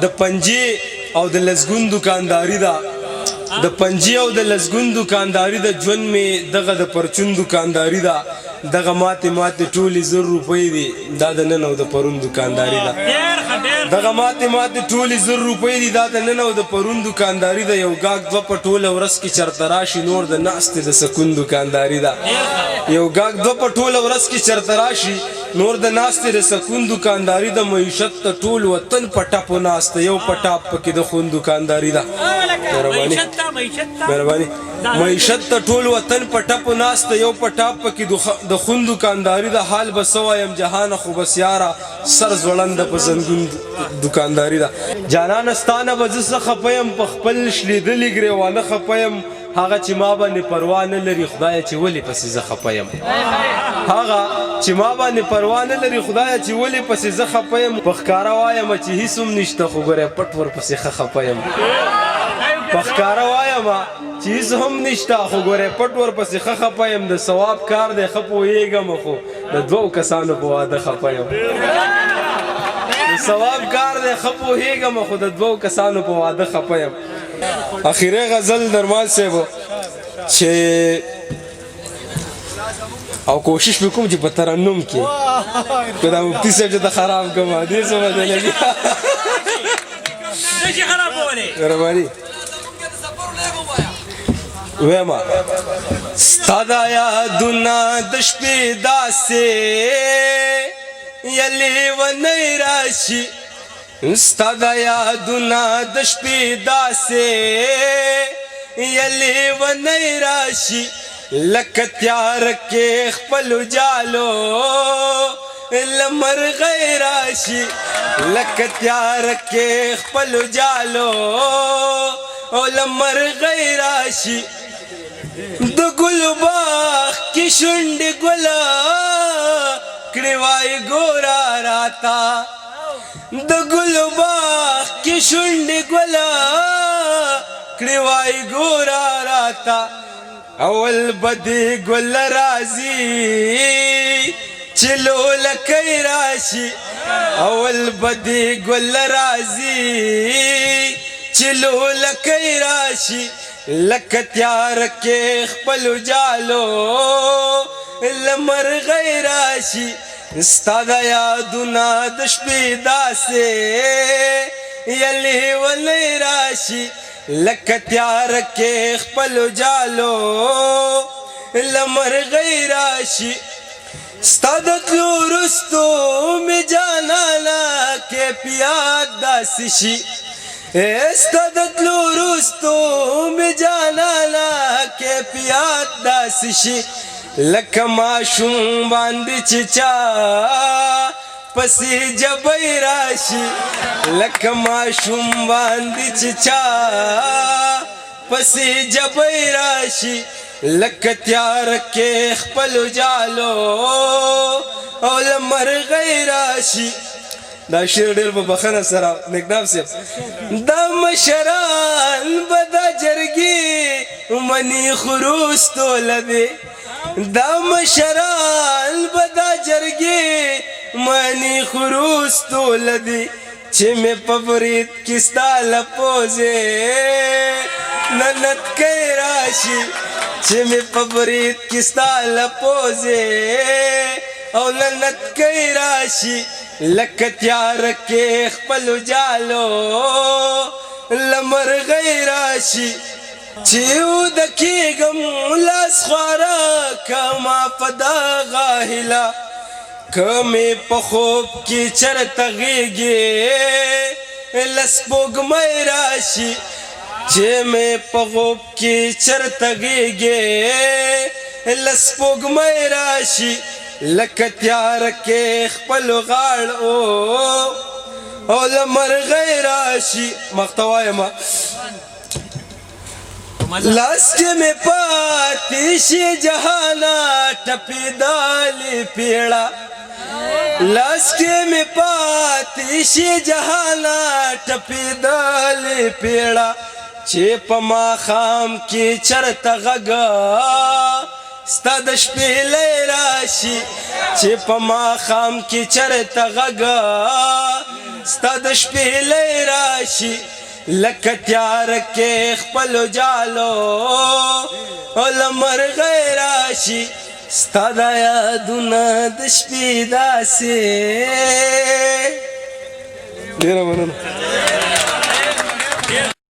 د پنجې او د لسګون دکانداري ده د پنجې او د لسګون دکانداري ده ژوند مې دغه د پرچون دکانداري ده دغه ماتې ټولې 1000 روپۍ دي دا د نن او د پرون دکانداري ده دغه ماتې ټولې 1000 روپۍ دي دا د نن او د پرون دکانداري ده یو ګاګ دوه په ټوله ورځ کې چرته راشي نور د ناستې د سکون دکانداري ده یو ګاګ دوه په ټوله ورځ کې چرته راشي نور د ناستې د سکون دکانداري د معیشت ته ټول وطن په ټاپو ناسته یو په ټاپ پکې د خون دکانداري ده مهرباني معیشت ته ټول وطن په ټاپو ناسته یو په ټاپ پکې د خون دکانداري د حال به څه وایم جهانه خو بس یاره سر ځوړنده په زنګون دکانداري ده جانانه ستا نه به زه څه خفه یم په خپل شلېدلي ګرېوانه خفه یم هغه چې ما باندې پروا نه لري خدایه چې ولې پسې زه خفه یم هغه چې ما باندې پروا نه لري خدایه چې ولې پسې زه خفه یم په ښکاره وایم چې هېڅ هم نشته خو ګوره پټ ورپسې ښه خفه یم په ښکاره وایم چې هېڅ هم نشته خو ګوره پټ ورپسې ښه خفه یم د ثواب کار دی ښه پوهېږم خو د 2 کسانو په واده خفه یم د ثواب کار دی ښه پوهېږم خو د 2 کسانو په واده خفه یم اخیری غزل درمان صاحب چې او کوشش وکوم چې په ترنم کې که دا مفتي صاحب چې ته خراب کړم دې څه مزه لګي نشي خرابولی مهرباني ویما ستا دا یادونه د شپې داسې یلې ونی راشي ستا دا یادونه د شپې داسې یلې ونی راشي لکه تیار کې خپل جالو لمرغی راشي لکه تیار کې خپل جالو او لمرغی راشي د ګل باغ کې شونډې ګله کړې وای ګوره راته د ګل باغ کې شونډې ګله کړې وای ګوره راته اول بدې ګل راځي چې لولکی راشي اول بدې ګل راځي چې لولکی راشي لکه تیار کې خپل جالو لمرغی راشي ستا دا یادونه د شپې داسې یلې ولې راشي لکه تیار کې خپل جالو لمرغی راشي ستا د تلو وروستو مې جانانه کیفیت داسې شي ستا د تلو وروستو مې جانانه کیفیت داسې شي لکه ماشوم باندې چې چا پسې جبی راشي لکه ماشوم باندې چې چا پسې جبی راشي لکه تیار کې خپل جالو او لمرغی راشي دا شعر ډېر په بخښنه سره نګناب صاحب دا مشران به دا جرګې مني خروستو لدې دا مشران به دا جرګې مني خروستو لدې چې مې په برید کې ستا لپوزې ننتکی راشي چې مې په برید کې ستا لپوزې او ننتکی راشي لکه تیار کې خپل جالو لمرغی راشي چې ودکېږم لاس خواره کما په دغه هیله که مې په خوب کې چرته غېږې له سپوږمۍ راشي چې مې په خوب کې چرته غېږې له سپوږمۍ راشي لکه تیار کې خپل غاړ او لمرغی راشي مقطع وایم لاس کې مې پاتې شي جهانه ټپې دالې پیړه لاس کې مې پاتې شي جهانه ټپې دالې پیړه چې په ماښام کې چرته غږه ستا د شپېلۍ راشي چې په ماښام کې چرته غږه ستا د شپېلۍ راشي راشي لکه تیار کې خپل جالو او لمرغی راشي ستا دا یادونه د شپې داسې ډېره مننه